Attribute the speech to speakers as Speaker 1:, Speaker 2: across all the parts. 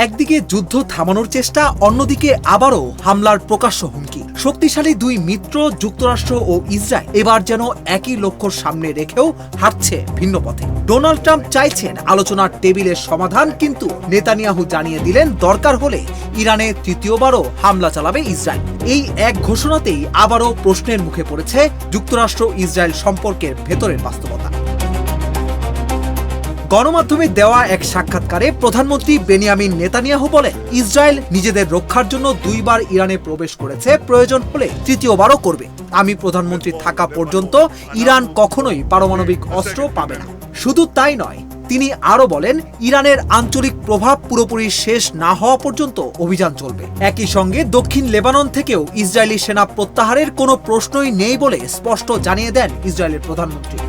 Speaker 1: একদিকে যুদ্ধ থামানোর চেষ্টা, অন্যদিকে আবারও হামলার প্রকাশ্য হুমকি। শক্তিশালী দুই মিত্র যুক্তরাষ্ট্র ও ইসরায়েল এবার যেন একই লক্ষ্য সামনে রেখেও হাঁটছে ভিন্ন পথে। ডোনাল্ড ট্রাম্প চাইছেন আলোচনার টেবিলের সমাধান, কিন্তু নেতানিয়াহু জানিয়ে দিলেন দরকার হলে ইরানে তৃতীয়বারও হামলা চালাবে ইসরায়েল। এই এক ঘোষণাতেই আবারও প্রশ্নের মুখে পড়েছে যুক্তরাষ্ট্র ইসরায়েল সম্পর্কের ভেতরের বাস্তবতা। গণমাধ্যমে দেওয়া এক সাক্ষাৎকারে প্রধানমন্ত্রী বেনিয়ামিন নেতানিয়াহু বলেন, ইসরায়েল নিজেদের রক্ষার জন্য দুইবার ইরানে প্রবেশ করেছে, প্রয়োজন হলে তৃতীয়বারও করবে। আমি প্রধানমন্ত্রী থাকা পর্যন্ত ইরান কখনোই পারমাণবিক অস্ত্র পাবে না। শুধু তাই নয়, তিনি আরো বলেন, ইরানের আঞ্চলিক প্রভাব পুরোপুরি শেষ না হওয়া পর্যন্ত অভিযান চলবে। একই সঙ্গে দক্ষিণ লেবানন থেকেও ইসরায়েলি সেনা প্রত্যাহারের কোনো প্রশ্নই নেই বলে স্পষ্ট জানিয়ে দেন ইসরায়েলের প্রধানমন্ত্রী।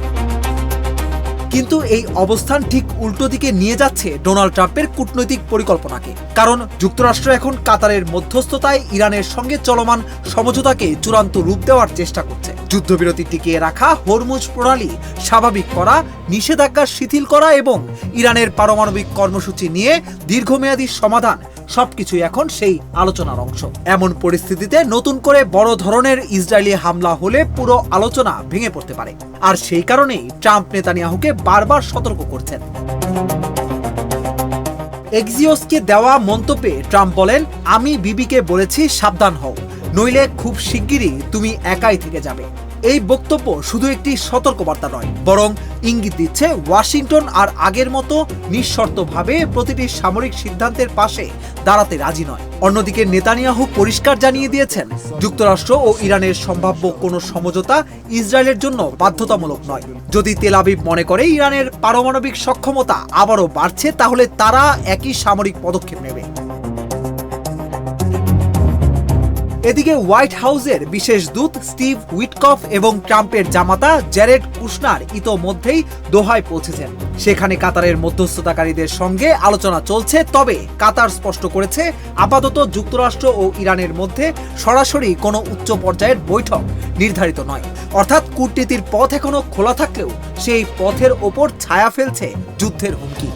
Speaker 1: কিন্তু এই অবস্থান ঠিক উল্টো দিকে নিয়ে যাচ্ছে ডোনাল্ড ট্রাম্পের কূটনৈতিক পরিকল্পনাকে। কারণ যুক্তরাষ্ট্র এখন কাতারের মধ্যস্থতায় ইরানের সঙ্গে চলমান সমঝোতাকে চূড়ান্ত রূপ দেওয়ার চেষ্টা করছে। যুদ্ধবিরতি টিকিয়ে রাখা, হরমুজ প্রণালী স্বাভাবিক করা, নিষেধাজ্ঞা শিথিল করা এবং ইরানের পারমাণবিক কর্মসূচি নিয়ে দীর্ঘমেয়াদী সমাধান সবকিছুই এখন সেই আলোচনার অংশ। এমন পরিস্থিতিতে নতুন করে বড় ধরনের ইসরায়েলি হামলা হলে পুরো আলোচনা ভেঙে পড়তে পারে। আর সেই কারণেই ট্রাম্প নেতানিয়াহুকে বারবার সতর্ক করছেন। এক্সিওসকে দেওয়া মন্তব্যে ট্রাম্প বলেন, আমি বিবিকে বলেছি সাবধান হও, নইলে খুব শিগগিরই তুমি একাই থেকে যাবে। এই বক্তব্য শুধু একটি সতর্কবার্তা নয়, বরং ইঙ্গিত দিচ্ছে ওয়াশিংটন আর আগের মতো নিঃশর্তভাবে প্রতিটি সামরিক সিদ্ধান্তের পাশে দাঁড়াতে রাজি নয়। অন্যদিকে নেতানিয়াহু পরিষ্কার জানিয়ে দিয়েছেন, যুক্তরাষ্ট্র ও ইরানের সম্ভাব্য কোনো সমঝোতা ইসরায়েলের জন্য বাধ্যতামূলক নয়। যদি তেল আবিব মনে করে ইরানের পারমাণবিক সক্ষমতা আবারও বাড়ছে, তাহলে তারা একই সামরিক পদক্ষেপ নেবে। এদিকে হোয়াইট হাউসের বিশেষ দূত স্টিভ উইটকফ এবং ট্রাম্পের জামাতা জ্যারেড কুশনার ইতোমধ্যেই দোহায় পৌঁছেছেন। সেখানে কাতারের মধ্যস্থতাকারীদের সঙ্গে আলোচনা চলছে। তবে কাতার স্পষ্ট করেছে, আপাতত যুক্তরাষ্ট্র ও ইরানের মধ্যে সরাসরি কোনো উচ্চ পর্যায়ের বৈঠক নির্ধারিত নয়। অর্থাৎ কূটনীতির পথ এখনো খোলা থাকলেও সেই পথের ওপর ছায়া ফেলছে যুদ্ধের হুমকি।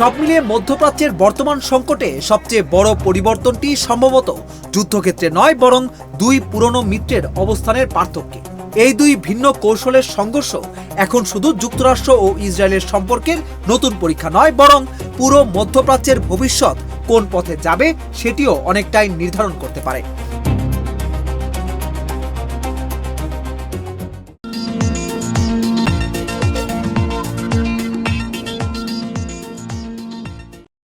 Speaker 1: সব মিলিয়ে মধ্যপ্রাচ্যের বর্তমান সংকটে সবচেয়ে বড় পরিবর্তনটি সম্ভবত যুদ্ধক্ষেত্রে নয়, বরং দুই পুরনো মিত্রের অবস্থানের পার্থক্যে। এই দুই ভিন্ন কৌশলের সংঘর্ষ এখন শুধু যুক্তরাষ্ট্র ও ইসরায়েলের সম্পর্কের নতুন পরীক্ষা নয়, বরং পুরো মধ্যপ্রাচ্যের ভবিষ্যৎ কোন পথে যাবে সেটিও অনেকটাই নির্ধারণ করতে পারে।